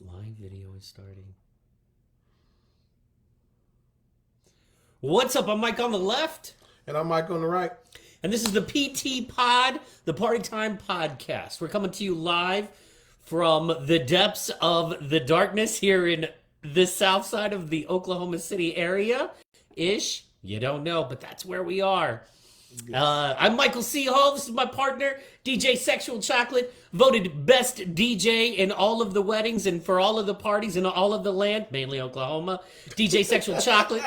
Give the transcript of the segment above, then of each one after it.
Live video is starting. What's up? I'm Mike on the left. And I'm Mike on the right. And this is the PTPOD, the Party Time Podcast. We're coming to you live from the depths of the darkness here in the south side of the Oklahoma City area-ish. You don't know, but that's where we are. I'm Michael C. Hall. This is my partner, DJ Sexual Chocolate, voted best DJ in all of the weddings and for all of the parties in all of the land, mainly Oklahoma. DJ Sexual Chocolate.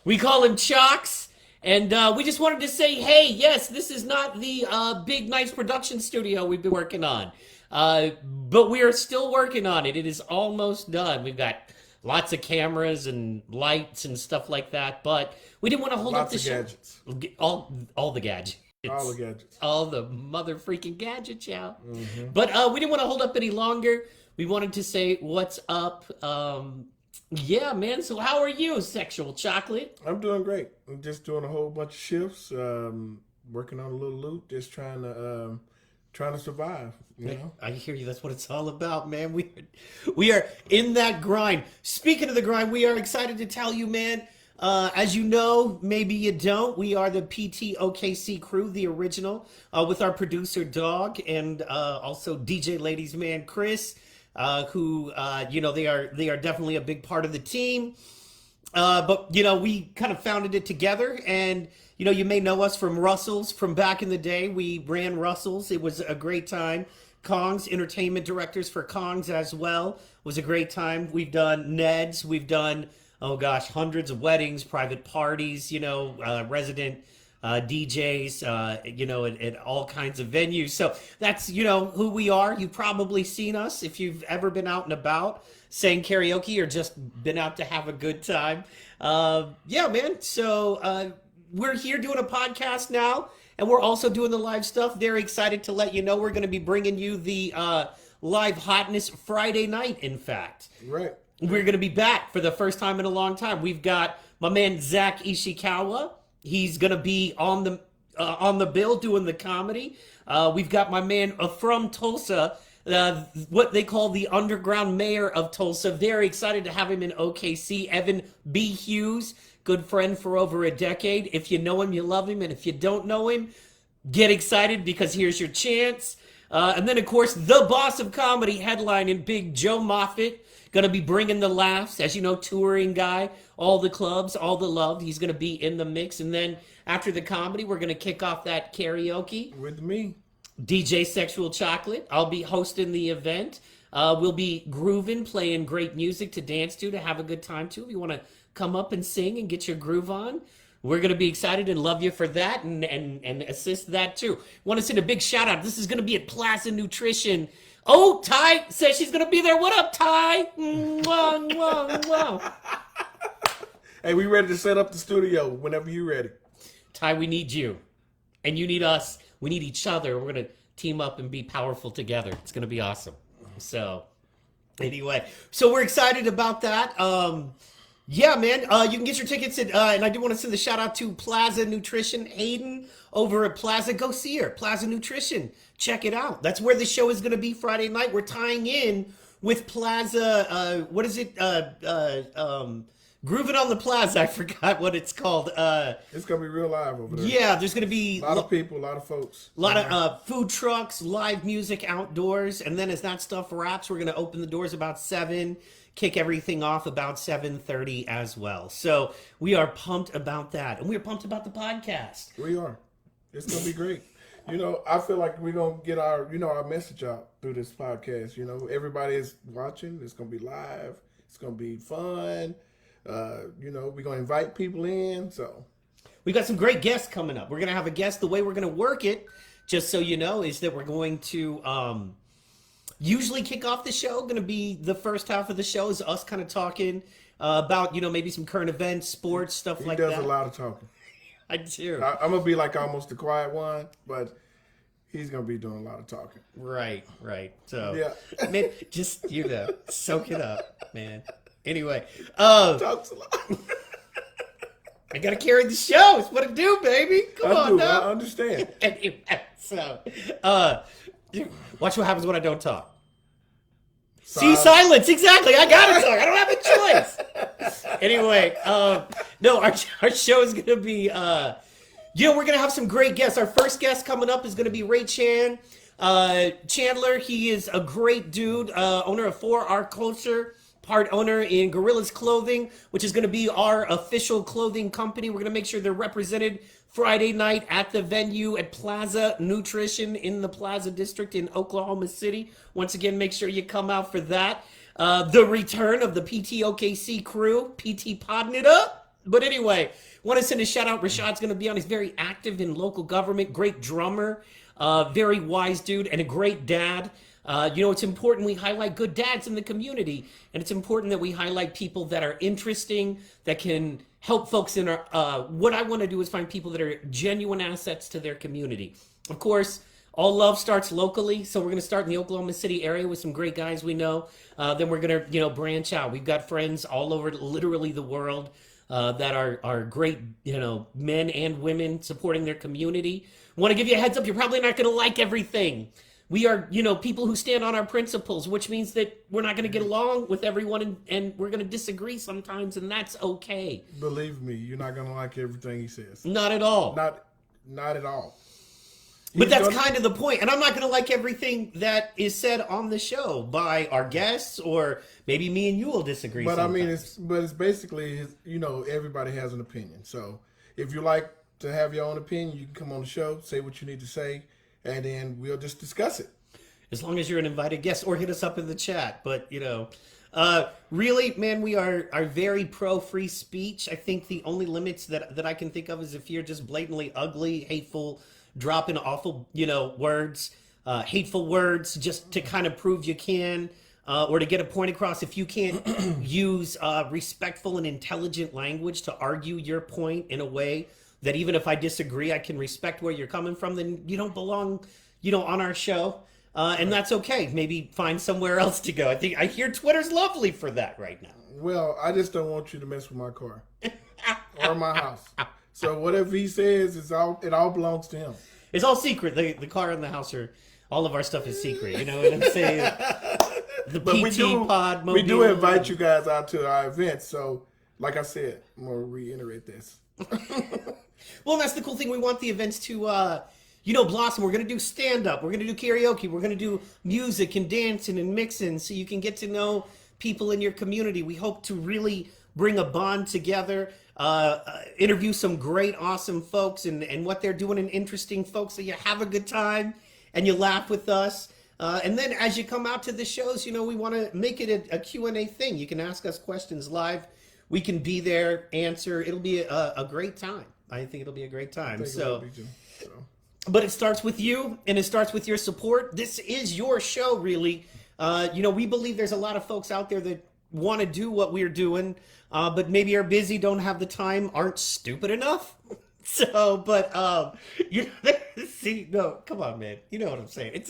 We call him Chocks. And we just wanted to say, hey, yes, this is not the big, nice production studio we've been working on. But we are still working on it. It is almost done. We've got lots of cameras and lights and stuff like that. But we didn't want to hold up the show. Gadgets. All the gadgets. All the gadgets. All the mother freaking gadgets, yeah. Mm-hmm. But we didn't want to hold up any longer. We wanted to say what's up. Yeah, man. So how are you, Sexual Chocolate? I'm doing great. I'm just doing a whole bunch of shifts, working on a little loot, just trying to survive. You know? I hear you. That's what it's all about, man. We are in that grind. Speaking of the grind, we are excited to tell you, man. As you know, maybe you don't, we are the PTOKC crew, the original, with our producer Dog and also DJ Ladies Man Chris, who they are definitely a big part of the team. But we kind of founded it together, and you may know us from Russell's from back in the day. We ran Russell's. It was a great time. Kong's, entertainment directors for Kong's as well. It was a great time. We've done Ned's. We've done hundreds of weddings, private parties, resident DJs, at all kinds of venues. So that's, who we are. You've probably seen us if you've ever been out and about saying karaoke or just been out to have a good time. Yeah, man. So we're here doing a podcast now, and we're also doing the live stuff. Very excited to let you know we're going to be bringing you the live hotness Friday night, in fact. Right. We're going to be back for the first time in a long time. We've got my man Zach Ishikawa. He's going to be on the bill doing the comedy. We've got my man from Tulsa, what they call the underground mayor of Tulsa. Very excited to have him in OKC. Evan B. Hughes, good friend for over a decade. If you know him, you love him. And if you don't know him, get excited because here's your chance. And then, of course, the boss of comedy headlining Big Joe Moffitt. Going to be bringing the laughs, as you know, touring guy, all the clubs, all the love. He's going to be in the mix. And then after the comedy, we're going to kick off that karaoke. With me. DJ Sexual Chocolate. I'll be hosting the event. We'll be grooving, playing great music to dance to have a good time to. If you want to come up and sing and get your groove on, we're going to be excited and love you for that and assist that too. Want to send a big shout out. This is going to be at Plaza Nutrition. Oh, Ty says she's going to be there. What up, Ty? Mwah. Hey, we ready to set up the studio whenever you're ready. Ty, we need you. And you need us. We need each other. We're going to team up and be powerful together. It's going to be awesome. So, anyway. So, we're excited about that. Yeah, man. You can get your tickets at, and I do want to send a shout out to Plaza Nutrition, Hayden, over at Plaza. Go see her. Plaza Nutrition. Check it out. That's where the show is going to be Friday night. We're tying in with Plaza, what is it? Grooving on the Plaza. I forgot what it's called. It's going to be real live over there. Yeah, there's going to be a lot of people, a lot of folks. A lot of food trucks, live music outdoors. And then as that stuff wraps, we're going to open the doors about 7, kick everything off about 7:30 as well. So we are pumped about that. And we're pumped about the podcast. We are. It's going to be great. I feel like we're going to get our message out through this podcast. Everybody is watching. It's going to be live. It's going to be fun. We're going to invite people in. So we got some great guests coming up. We're going to have a guest. The way we're going to work it, just so you know, is that we're going to usually kick off the show. Going to be the first half of the show is us kind of talking about, maybe some current events, sports, stuff like that. He does a lot of talking. I do. I'm going to be like almost the quiet one, but he's going to be doing a lot of talking. Right. So, yeah. Man, just, soak it up, man. Anyway. Talks a lot. I got to carry the show. It's what I do, baby. Come on now. I understand. Anyway, so, watch what happens when I don't talk. See, silence. Exactly. I gotta talk. I don't have a choice. Anyway, no, our show is gonna be. We're gonna have some great guests. Our first guest coming up is gonna be Ray Chandler. He is a great dude, owner of 4R Culture, part owner in Gorillas Clothing, which is going to be our official clothing company. We're going to make sure they're represented Friday night at the venue at Plaza Nutrition in the Plaza District in Oklahoma City. Once again, make sure you come out for that. The return of the PTOKC crew, PTPOD it up. But anyway, want to send a shout out. Rashad's going to be on. He's very active in local government, great drummer. Very wise dude and a great dad. It's important we highlight good dads in the community, and it's important that we highlight people that are interesting, that can help folks in our, what I want to do is find people that are genuine assets to their community. Of course, all love starts locally, so we're going to start in the Oklahoma City area with some great guys we know. Then we're going to, branch out. We've got friends all over literally the world that are great, men and women supporting their community. Want to give you a heads up, you're probably not going to like everything. We are, people who stand on our principles, which means that we're not going to get along with everyone and we're going to disagree sometimes, and that's okay. Believe me, you're not going to like everything he says. Not at all. Not at all. But that's kind of the point. And I'm not going to like everything that is said on the show by our guests, or maybe me and you will disagree sometimes. It's basically, everybody has an opinion. So if you like to have your own opinion, you can come on the show, say what you need to say, and then we'll just discuss it. As long as you're an invited guest, or hit us up in the chat. But, really, man, we are very pro free speech. I think the only limits that I can think of is if you're just blatantly ugly, hateful, dropping awful, words, hateful words, just to kind of prove you can, or to get a point across. If you can't use respectful and intelligent language to argue your point in a way that even if I disagree, I can respect where you're coming from, then you don't belong, on our show. And that's okay. Maybe find somewhere else to go. I hear Twitter's lovely for that right now. Well, I just don't want you to mess with my car or my house. So whatever he says, it all belongs to him. It's all secret. The car and the house all of our stuff is secret. You know what I'm saying? The PT-Pod Mobile. We do invite you guys out to our events. So, like I said, I'm going to reiterate this. Well, that's the cool thing. We want the events to, blossom. We're going to do stand-up. We're going to do karaoke. We're going to do music and dancing and mixing so you can get to know people in your community. We hope to really bring a bond together, interview some great, awesome folks and what they're doing, and interesting folks, so you have a good time and you laugh with us. And then as you come out to the shows, we want to make it a Q&A thing. You can ask us questions live. We can be there, answer. It'll be a great time. I think it'll be a great time. But it starts with you, and it starts with your support. This is your show, really. We believe there's a lot of folks out there that want to do what we're doing, but maybe are busy, don't have the time, aren't stupid enough. So, but see, no, come on, man. You know what I'm saying?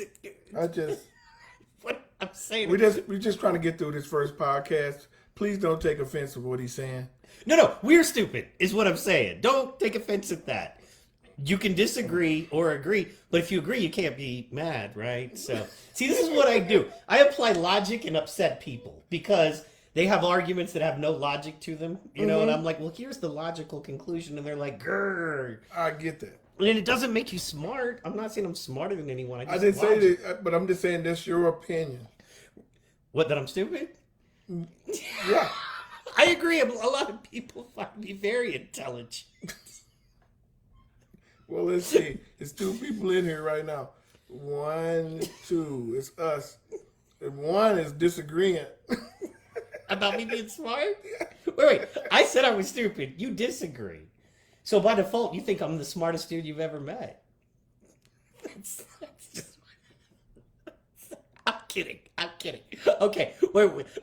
What I'm saying. We're just trying to get through this first podcast. Please don't take offense to what he's saying. No, we're stupid, is what I'm saying. Don't take offense at that. You can disagree or agree, but if you agree, you can't be mad, right? So, see, this is what I do. I apply logic and upset people because they have arguments that have no logic to them, and I'm like, well, here's the logical conclusion, and they're like, grrr. I get that. And it doesn't make you smart. I'm not saying I'm smarter than anyone. I didn't say that, but I'm just saying that's your opinion. What, that I'm stupid? Yeah. I agree. A lot of people find me very intelligent. Well, let's see. It's two people in here right now. 1, 2. It's us. And one is disagreeing. About me being smart? Wait. I said I was stupid. You disagree. So by default, you think I'm the smartest dude you've ever met. That's just... I'm kidding. Okay.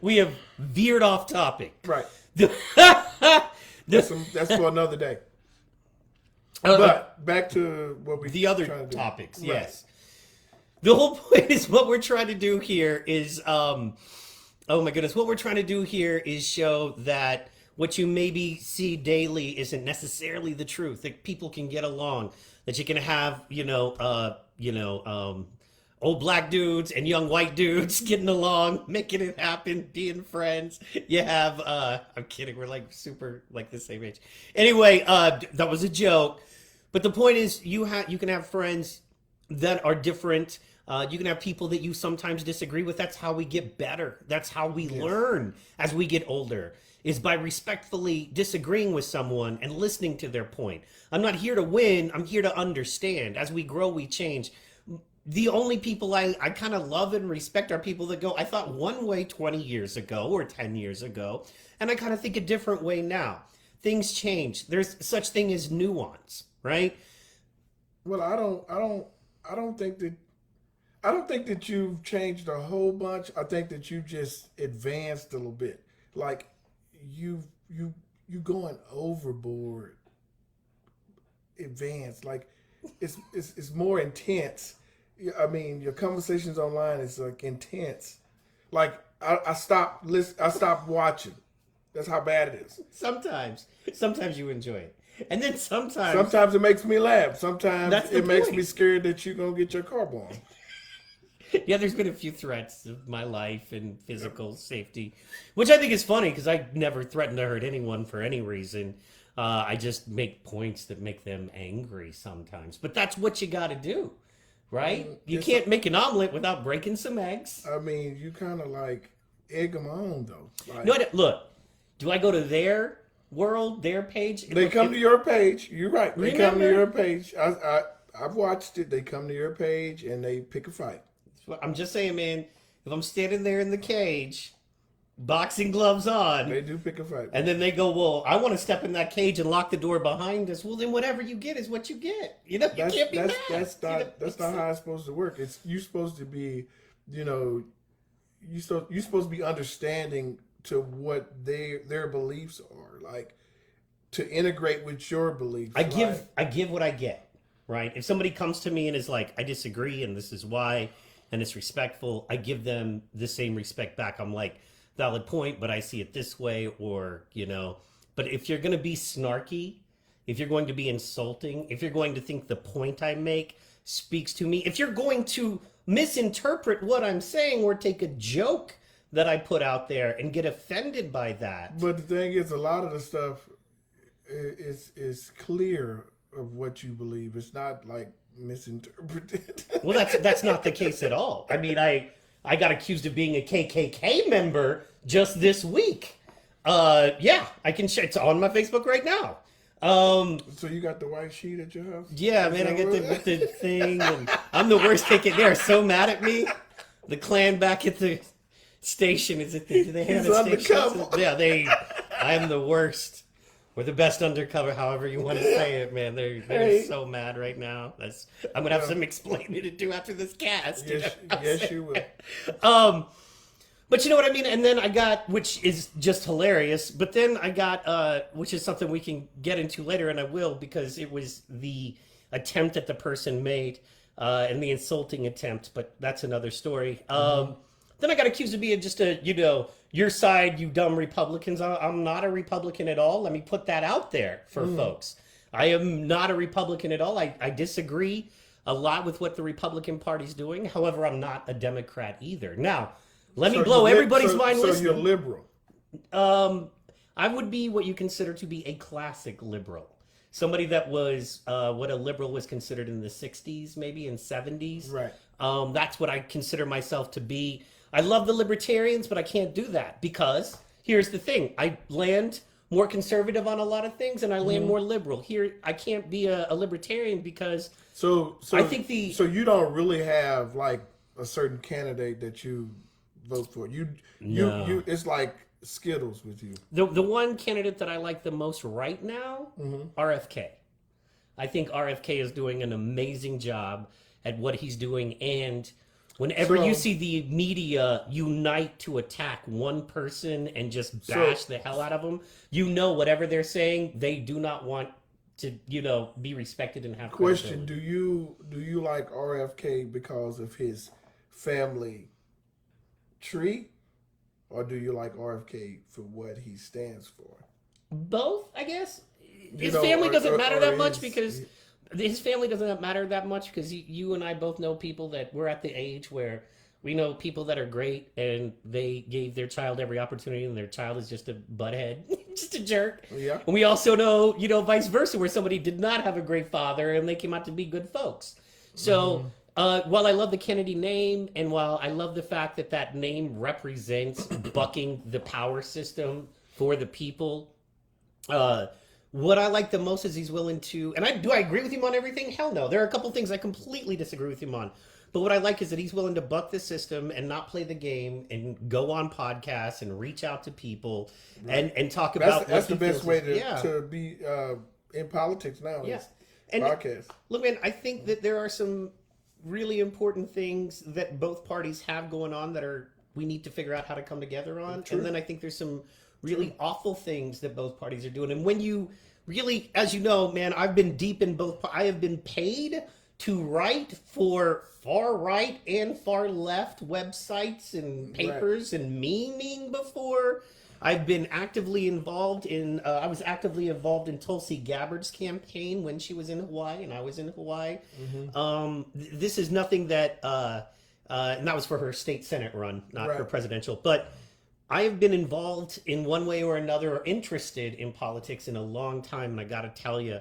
We have veered off topic. Right. That's for another day. But back to what we the other topics, right. Yes. The whole point is what we're trying to do here is, oh my goodness, what we're trying to do here is show that what you maybe see daily isn't necessarily the truth. That people can get along. That you can have, old black dudes and young white dudes getting along, making it happen, being friends. You have I'm kidding, we're like super like the same age. Anyway, that was a joke. But the point is you can have friends that are different. You can have people that you sometimes disagree with. That's how we get better. That's how we learn as we get older, is by respectfully disagreeing with someone and listening to their point. I'm not here to win. I'm here to understand. As we grow, we change. The only people I kind of love and respect are people that go, I thought one way 20 years ago or 10 years ago, and I kind of think a different way now. Things change. There's such thing as nuance, right? Well, I don't think that you've changed a whole bunch. I think that you just advanced a little bit. Like you going overboard. Advanced. Like it's more intense. I mean, your conversations online is like intense. Like I stopped watching. That's how bad it is. Sometimes you enjoy it, and then Sometimes it makes me laugh. Sometimes it makes point. me scared that you're gonna get your car bombed. Yeah, there's been a few threats of my life and physical safety, which I think is funny because I never threaten to hurt anyone for any reason. I just make points that make them angry sometimes. But that's what you got to do, right? You can't make an omelet without breaking some eggs. I mean, you kind of like egg them on though. Like, No, look, do I go to their world, their page? they come to your page. You're right. They come to Remember? your page. I've watched it. They come to your page and they pick a fight. I'm just saying, man, if I'm standing there in the cage, boxing gloves on, They do pick a fight. and then they go, well, I want to step in that cage and lock the door behind us. Well, then whatever you get is what you get. You know, you can't be mad. That's not how it's supposed to work. It's you're supposed to be, you know, you're supposed to be understanding to what their beliefs are, like to integrate with your beliefs. I give what I get, right? If somebody comes to me and is like, I disagree and this is why, and it's respectful, I give them the same respect back. I'm like, valid point, but I see it this way, or, you know. But if you're going to be snarky, if you're going to be insulting, if you're going to think the point I make speaks to me, if you're going to misinterpret what I'm saying or take a joke that I put out there and get offended by that. But the thing is, a lot of the stuff is clear of what you believe. It's not like misinterpreted. Well, that's not the case at all. I mean, I got accused of being a KKK member just this week. Yeah, I can share. It's on my Facebook right now. So you got the white sheet at your house? Yeah, man, I get the thing, and I'm the worst KKK. They are so mad at me. The Klan back at the station is it? Do they have He's a station? undercover. Yeah, I am the worst. We're the best undercover, however you want to say it, man. They're Hey. so mad right now. I'm gonna have some explaining to do after this cast. Yes, you will. But you know what I mean? And then I got, which is just hilarious, but then I got, which is something we can get into later, and I will, because it was the attempt that the person made, and the insulting attempt, but that's another story. Then I got accused of being just your side, you dumb Republicans. I'm not a Republican at all. Let me put that out there for folks. I am not a Republican at all. I disagree a lot with what the Republican Party's doing. However, I'm not a Democrat either. Now, let me blow everybody's mind So listening. you're liberal. I would be what you consider to be a classic liberal. Somebody that was what a liberal was considered in the 60s, maybe in 70s. Right. That's what I consider myself to be. I love the libertarians, but I can't do that because here's the thing. I land more conservative on a lot of things and I land more liberal. Here, I can't be a libertarian because So I think so you don't really have like a certain candidate that you vote for. You it's like Skittles with you. the one candidate that I like the most right now, RFK. I think RFK is doing an amazing job at what he's doing, and whenever you see the media unite to attack one person and just bash the hell out of them, whatever they're saying, they do not want to, be respected and have Question: credibility. Do you like RFK because of his family tree, or do you like RFK for what he stands for? Both, I guess. His know, family or- doesn't or- matter or that much his- because his family doesn't matter that much because you and I both know people that we're at the age where we know people that are great and they gave their child every opportunity and their child is just a butthead, just a jerk. Yeah. And we also know, vice versa, where somebody did not have a great father and they came out to be good folks. So while I love the Kennedy name and while I love the fact that that name represents bucking the power system for the people, what I like the most is he's willing to, and I agree with him on everything? Hell no. There are a couple things I completely disagree with him on. But what I like is that he's willing to buck the system and not play the game and go on podcasts and reach out to people and talk about that's the best way to be in politics now. Yeah. And podcast. Look, man, I think that there are some really important things that both parties have going on that we need to figure out how to come together on. True. And then I think there's some really awful things that both parties are doing. And when you really, as you know, man, I've been deep in both. I have been paid to write for far right and far left websites and papers and memeing before. I've been actively involved in, I was actively involved in Tulsi Gabbard's campaign when she was in Hawaii and I was in Hawaii. This is nothing that, and that was for her state Senate run, not for presidential, but I have been involved in one way or another or interested in politics in a long time. And I got to tell you,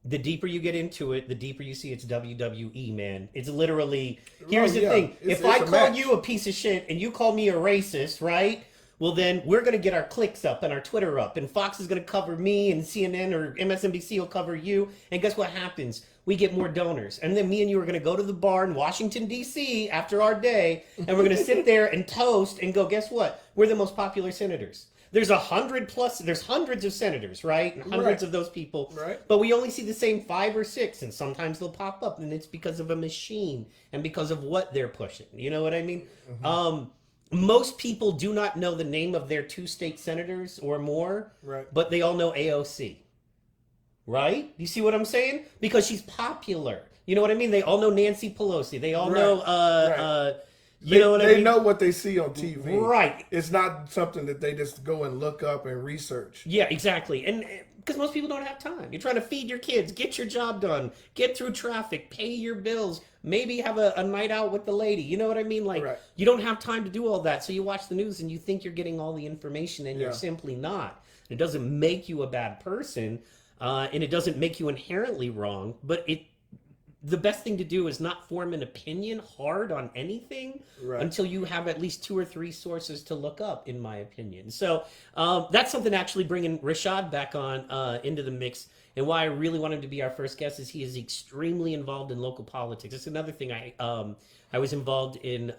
the deeper you get into it, the deeper you see it's WWE, man. It's literally, here's the thing. If I call you a piece of shit and you call me a racist, right? Well, then we're going to get our clicks up and our Twitter up. And Fox is going to cover me and CNN or MSNBC will cover you. And guess what happens? We get more donors. And then me and you are going to go to the bar in Washington, D.C. after our day. And we're going to sit there and toast and go, guess what? We're the most popular senators. There's 100+, there's hundreds of senators, right? And hundreds of those people. Right. But we only see the same 5 or 6. And sometimes they'll pop up. And it's because of a machine and because of what they're pushing. You know what I mean? Most people do not know the name of their 2 state senators or more, but they all know AOC. Right? You see what I'm saying? Because she's popular. You know what I mean? They all know Nancy Pelosi. They all know, you know what I mean? They know what they see on TV. Right. It's not something that they just go and look up and research. Yeah, exactly. And because most people don't have time. You're trying to feed your kids, get your job done, get through traffic, pay your bills, maybe have a night out with the lady. You know what I mean? Like, you don't have time to do all that. So you watch the news and you think you're getting all the information and you're simply not. It doesn't make you a bad person. And it doesn't make you inherently wrong, but the best thing to do is not form an opinion hard on anything until you have at least 2 or 3 sources to look up, in my opinion. So that's something actually bringing Rashad back on into the mix. And why I really want him to be our first guest is he is extremely involved in local politics. It's another thing I was involved in.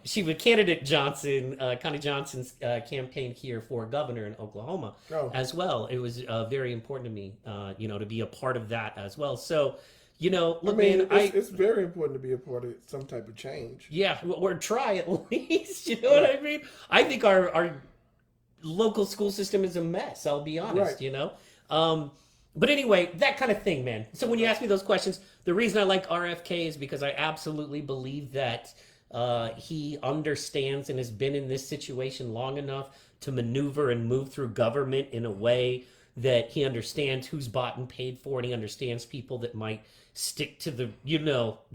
She was candidate Johnson, Connie Johnson's campaign here for governor in Oklahoma as well. It was very important to me, to be a part of that as well. So, look, it's very important to be a part of some type of change. Yeah, or try at least. You know what I mean? I think our local school system is a mess. I'll be honest. But anyway, that kind of thing, man. So when you ask me those questions, the reason I like RFK is because I absolutely believe that. He understands and has been in this situation long enough to maneuver and move through government in a way that he understands who's bought and paid for, and he understands people that might stick to the,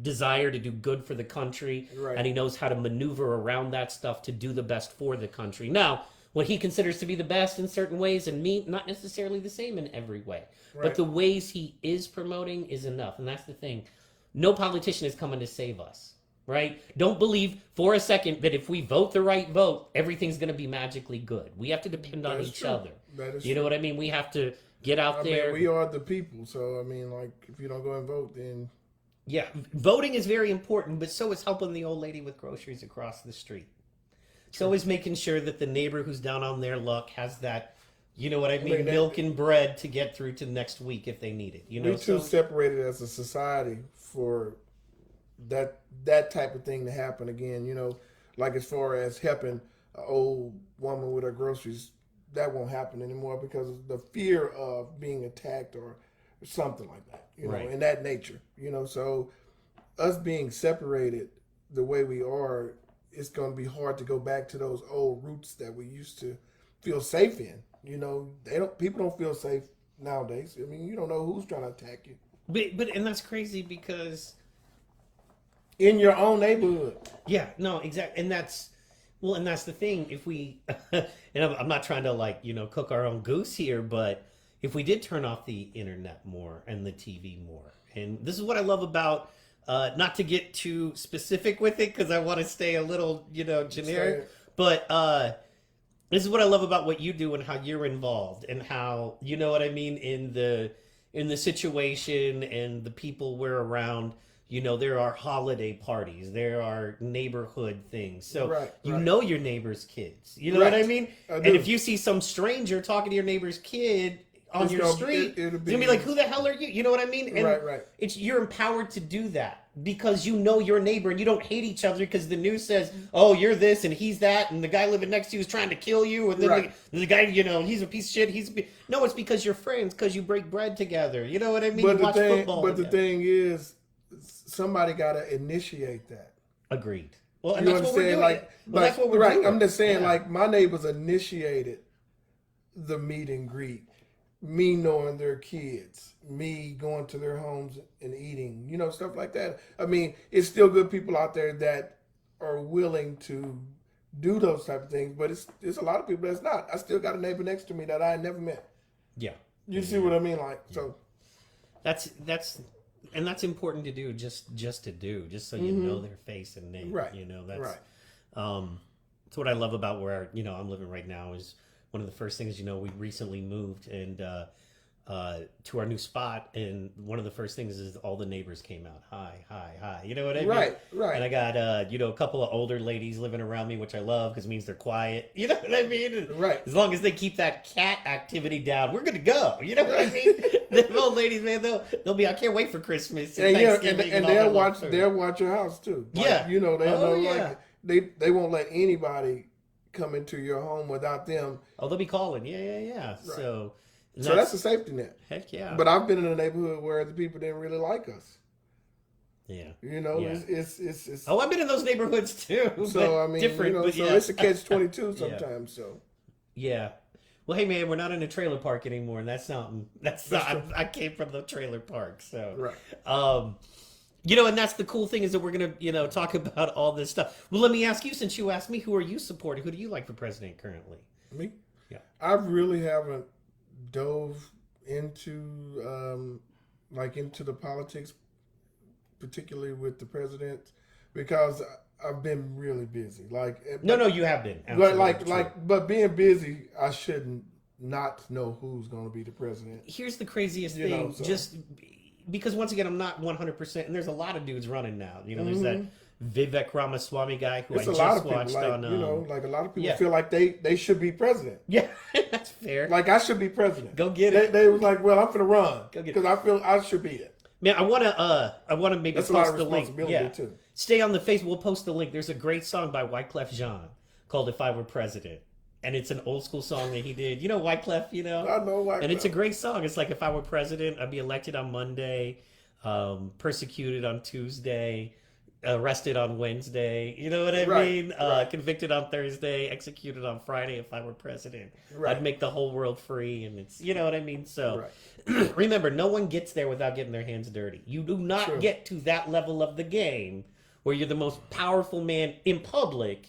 desire to do good for the country, and he knows how to maneuver around that stuff to do the best for the country. Now, what he considers to be the best in certain ways, and me, not necessarily the same in every way. But the ways he is promoting is enough, and that's the thing. No politician is coming to save us. Right? Don't believe for a second that if we vote the right vote, everything's going to be magically good. We have to depend on each other. That is you know what I mean? We have to get out there. We are the people. So, if you don't go and vote, then... Yeah, voting is very important, but so is helping the old lady with groceries across the street. So is making sure that the neighbor who's down on their luck has that, milk and bread to get through to next week if they need it. We're too separated as a society for... that type of thing to happen again, like as far as helping an old woman with her groceries, that won't happen anymore because of the fear of being attacked or something like that, in that nature, so us being separated the way we are, it's going to be hard to go back to those old roots that we used to feel safe in. People don't feel safe nowadays. I mean, you don't know who's trying to attack you But and that's crazy because in your own neighborhood. yeah, no, exactly, and that's the thing. If we, and I'm not trying to like cook our own goose here, but if we did turn off the internet more and the TV more, and this is what I love about. Not to get too specific with it because I want to stay a little, generic. But this is what I love about what you do and how you're involved and how you know what I mean in the situation and the people we're around. There are holiday parties, there are neighborhood things. So you know your neighbor's kids. You know what I mean? And if you see some stranger talking to your neighbor's kid on your street, it's gonna be like, who the hell are you? You know what I mean? And you're empowered to do that because you know your neighbor and you don't hate each other because the news says, oh, you're this and he's that and the guy living next to you is trying to kill you and then the guy, he's a piece of shit. No, it's because you're friends because you break bread together. You know what I mean? But you watch football. But the thing is, somebody got to initiate that. Agreed. Well, and you that's what we're doing. Like, that's what we're doing. I'm just saying, like, my neighbors initiated the meet and greet. Me knowing their kids, me going to their homes and eating, stuff like that. I mean, it's still good people out there that are willing to do those type of things, but it's a lot of people that's not. I still got a neighbor next to me that I never met. Yeah. You see what I mean? Like, so. That's important to do, just so you know their face and name. Right. That's what I love about where I'm living right now is one of the first things we recently moved and to our new spot, and one of the first things is all the neighbors came out. Hi. You know what I mean? Right. And I got a couple of older ladies living around me, which I love because it means they're quiet. You know what I mean? Right. As long as they keep that cat activity down, we're good to go. You know what I mean? The old ladies, man, they'll be. I can't wait for Christmas and Thanksgiving. And they'll watch your house too. Like, yeah. They won't let anybody come into your home without them. Oh, they'll be calling. Yeah. Right. So that's a safety net. Heck yeah. But I've been in a neighborhood where the people didn't really like us. Yeah. It's I've been in those neighborhoods too. So I mean, different. But so it's a catch-22 sometimes. So yeah. Well, hey man, we're not in a trailer park anymore, and that's not. I came from the trailer park, so right. And that's the cool thing is that we're gonna talk about all this stuff. Well, let me ask you, since you asked me, who are you supporting? Who do you like for president currently? Me? Yeah. I really haven't dove into into the politics, particularly with the president, because I've been really busy. No, you have been. Absolutely. But being busy, I shouldn't not know who's going to be the president. Here's the craziest thing, just because once again, I'm not 100%, and there's a lot of dudes running now. There's that Vivek Ramaswamy guy who it's I just watched on. a lot of people feel like they should be president. Yeah, that's fair. Like I should be president. Go get it. They was like, well, I'm gonna run because I feel I should be it. Man, I wanna maybe that's post a lot of the link. responsibility too. Stay on the face. We'll post the link. There's a great song by Wyclef Jean called "If I Were President." And it's an old school song that he did. You know Wyclef, I know Wyclef. And it's a great song. It's like, if I were president, I'd be elected on Monday, persecuted on Tuesday, arrested on Wednesday. You know what I mean? Convicted on Thursday, executed on Friday if I were president. I'd make the whole world free. And it's, you know what I mean? So remember, no one gets there without getting their hands dirty. You do not get to that level of the game where you're the most powerful man in public.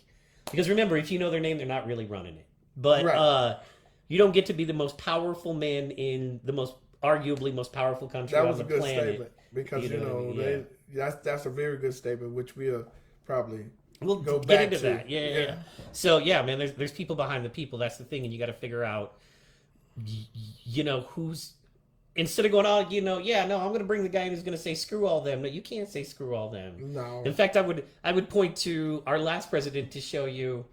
Because remember, if you know their name, they're not really running it. But you don't get to be the most powerful man in the arguably most powerful country on the planet. That was a good statement. Because, that's a very good statement, which we'll probably go back into to. That. Yeah. So, yeah, man, there's people behind the people. That's the thing. And you got to figure out, who's... Instead of going, I'm going to bring the guy who's going to say screw all them. No, you can't say screw all them. No. In fact, I would point to our last president to show you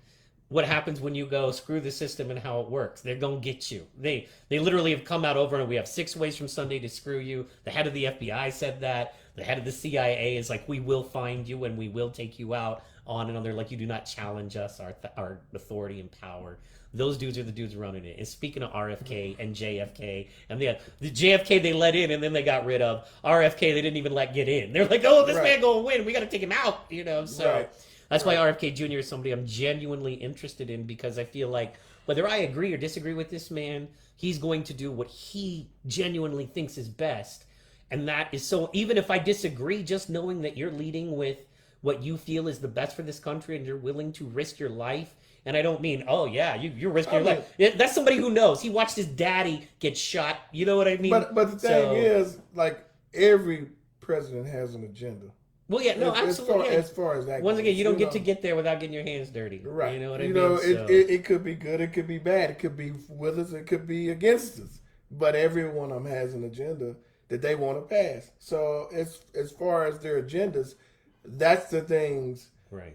what happens when you go screw the system and how it works. They're going to get you. They literally have come out over and we have 6 ways from Sunday to screw you. The head of the FBI said that. The head of the CIA is like, we will find you and we will take you out, on and on. They're like, you do not challenge us, our authority and power. Those dudes are the dudes running it. And speaking of RFK and JFK, and the JFK they let in and then they got rid of. RFK they didn't even let get in. They're like, oh, this man gonna win. We got to take him out. So that's why RFK Jr. is somebody I'm genuinely interested in, because I feel like whether I agree or disagree with this man, he's going to do what he genuinely thinks is best. And that is so, even if I disagree, just knowing that you're leading with what you feel is the best for this country and you're willing to risk your life. And I don't mean, oh yeah, you're risking your life. That's somebody who knows. He watched his daddy get shot. You know what I mean? But the thing is, like, every president has an agenda. Well, yeah, no, absolutely. As far as that Once goes, again, you don't get to get there without getting your hands dirty. Right. You know what I mean? It could be good, it could be bad, it could be with us, it could be against us. But every one of them has an agenda that they want to pass. So as far as their agendas, that's the things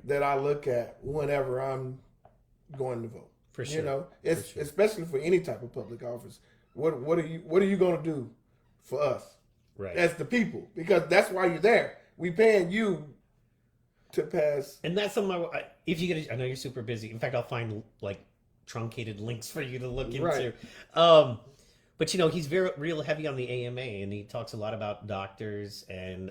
that I look at whenever I'm going to vote. For sure. Especially for any type of public office. What are you going to do for us as the people? Because that's why you're there. We paying you to pass. And that's something if you get, I know you're super busy. In fact, I'll find like truncated links for you to look into. Right. But he's real heavy on the AMA, and he talks a lot about doctors, and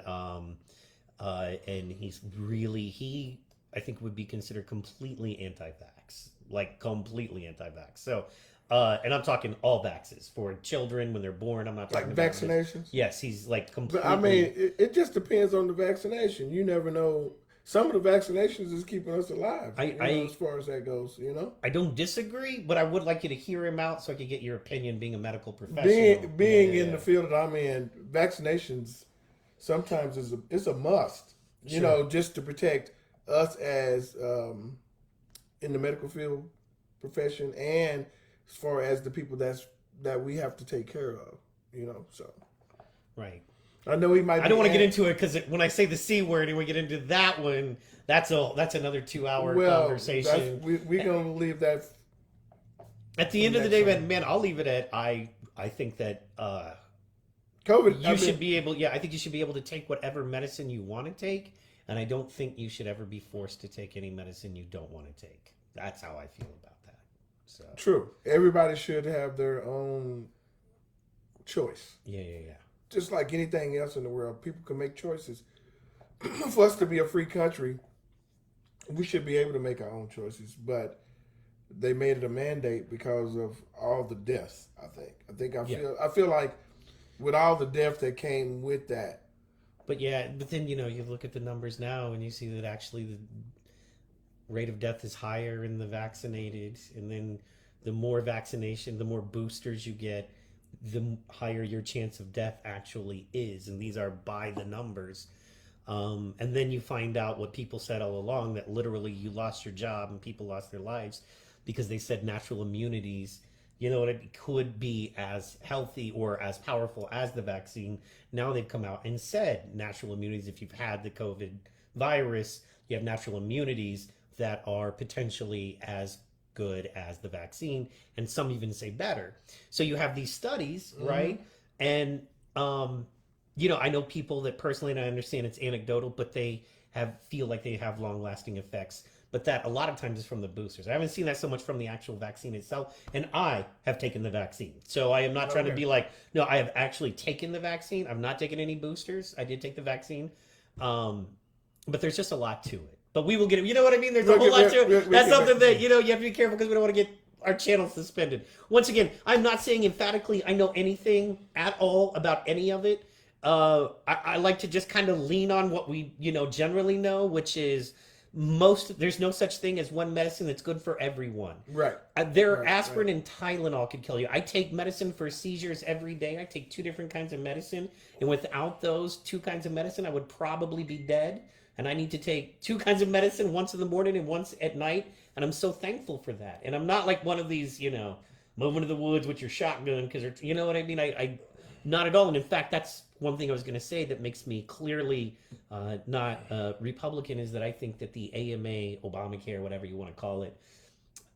he's really, I think would be considered completely anti-vax, like completely anti-vax. So, and I'm talking all vaxes for children when they're born. I'm not talking like vaccinations. Yes, he's like completely. But I mean, it just depends on the vaccination. You never know. Some of the vaccinations is keeping us alive. As far as that goes, I don't disagree, but I would like you to hear him out so I could get your opinion, being a medical professional. Being in the field that I'm in, vaccinations sometimes it's a must. Sure. Just to protect us as in the medical field profession, and as far as the people that we have to take care of. So right. I know he might. I don't want to get into it because when I say the C word and we get into that one, that's another 2-hour conversation. We're gonna leave that. At the end of the day, man, I'll leave it at I think that COVID. You should be able. Yeah, I think you should be able to take whatever medicine you want to take, and I don't think you should ever be forced to take any medicine you don't want to take. That's how I feel about that. So true. Everybody should have their own choice. Yeah. Just like anything else in the world, people can make choices. For us to be a free country, we should be able to make our own choices. But they made it a mandate because of all the deaths. I feel like with all the death that came with that. But then you look at the numbers now and you see that actually the rate of death is higher in the vaccinated, and then the more vaccination, the more boosters you get, the higher your chance of death actually is. And these are by the numbers. And then you find out what people said all along, that literally you lost your job and people lost their lives because they said natural immunities, it could be as healthy or as powerful as the vaccine. Now they've come out and said natural immunities, if you've had the COVID virus, you have natural immunities that are potentially as good as the vaccine, and some even say better. So you have these studies, right? And I know people that personally, and I understand it's anecdotal, but they feel like they have long-lasting effects. But that a lot of times is from the boosters. I haven't seen that so much from the actual vaccine itself. And I have taken the vaccine, so I am not trying to be like, no, I have actually taken the vaccine. I've not taken any boosters. I did take the vaccine, but there's just a lot to it. But we will get it. You know what I mean? There's a whole lot to it. That's something that, you have to be careful because we don't want to get our channel suspended. Once again, I'm not saying emphatically I know anything at all about any of it. I like to just kind of lean on what we, generally know, which is there's no such thing as one medicine that's good for everyone. Right. Aspirin and Tylenol could kill you. I take medicine for seizures every day. I take 2 different kinds of medicine. And without those 2 kinds of medicine, I would probably be dead. And I need to take 2 kinds of medicine, once in the morning and once at night. And I'm so thankful for that. And I'm not like one of these, moving to the woods with your shotgun, because, you know what I mean? I not at all. And in fact, that's one thing I was going to say that makes me clearly not Republican, is that I think that the AMA, Obamacare, whatever you want to call it,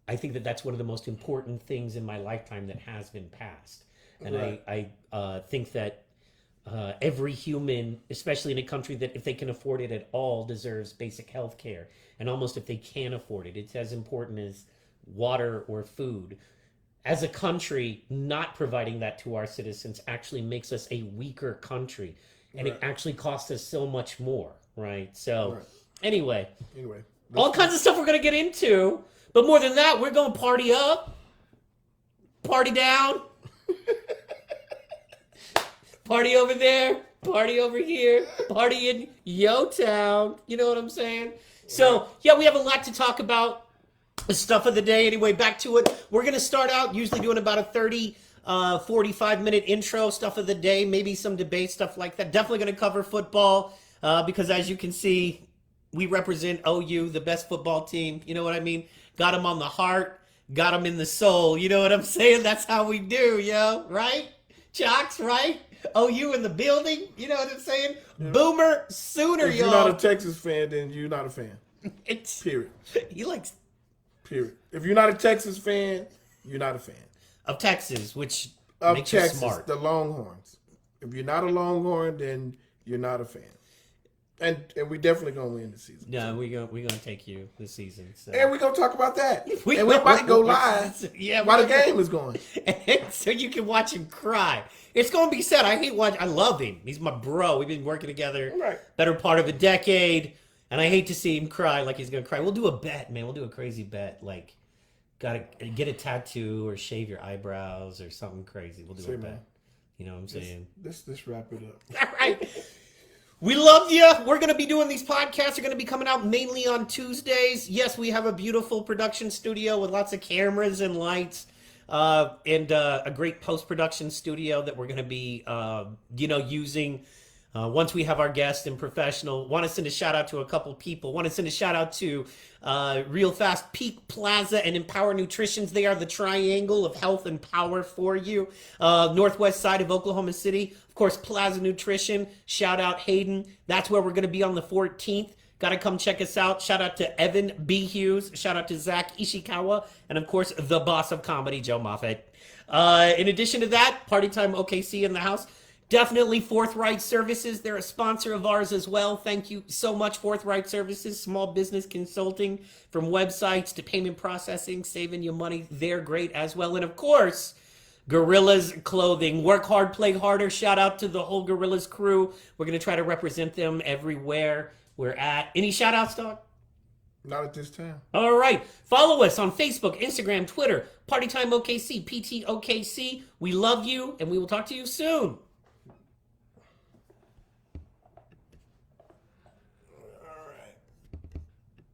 I think that that's one of the most important things in my lifetime that has been passed. And I think that every human, especially in a country that, if they can afford it at all, deserves basic health care. And almost if they can't afford it, it's as important as water or food. As a country, not providing that to our citizens actually makes us a weaker country. And it actually costs us so much more, right? So, anyway, all kinds of stuff we're going to get into. But more than that, we're going to party up. Party down. Party over there. Party over here. Party in yo town. You know what I'm saying? So, yeah, we have a lot to talk about. The stuff of the day. Anyway, back to it. We're going to start out usually doing about a 30, 45-minute intro, stuff of the day, maybe some debate, stuff like that. Definitely going to cover football because, as you can see, we represent OU, the best football team. You know what I mean? Got them on the heart. Got them in the soul. You know what I'm saying? That's how we do, yo. Right? Chocks, right? OU in the building. You know what I'm saying? Yeah. Boomer Sooner, if y'all. If you're not a Texas fan, then you're not a fan. Period. He likes... Period. If you're not a Texas fan, you're not a fan. Of Texas, which of makes Texas, you smart. The Longhorns. If you're not a Longhorn, then you're not a fan. And we definitely gonna win this season. Yeah, we're gonna take you this season. So. And we're gonna talk about that. And we might go live while the game is going. So you can watch him cry. It's gonna be sad. I love him. He's my bro. We've been working together better part of a decade. And I hate to see him cry like he's going to cry. We'll do a bet, man. We'll do a crazy bet. Like, gotta get a tattoo or shave your eyebrows or something crazy. We'll do a bet. You know what I'm saying? Let's wrap it up. All right. We love you. We're going to be doing these podcasts. They're going to be coming out mainly on Tuesdays. Yes, we have a beautiful production studio with lots of cameras and lights. And a great post-production studio that we're going to be, using once we have our guest and professional. Want to send a shout out to a couple people. Want to send a shout out to Real Fast Peak Plaza and Empower Nutritions. They are the triangle of health and power for you. Northwest side of Oklahoma City. Of course, Plaza Nutrition. Shout out Hayden. That's where we're going to be on the 14th. Got to come check us out. Shout out to Evan B. Hughes. Shout out to Zach Ishikawa. And, of course, the boss of comedy, Joe Moffett. In addition to that, Party Time OKC in the house. Definitely Forthright Services. They're a sponsor of ours as well. Thank you so much, Forthright Services. Small business consulting from websites to payment processing, saving you money. They're great as well. And, of course, Gorillas Clothing. Work hard, play harder. Shout out to the whole Gorillas crew. We're going to try to represent them everywhere we're at. Any shout outs, dog? Not at this time. All right. Follow us on Facebook, Instagram, Twitter. Party Time OKC, PTOKC. We love you, and we will talk to you soon.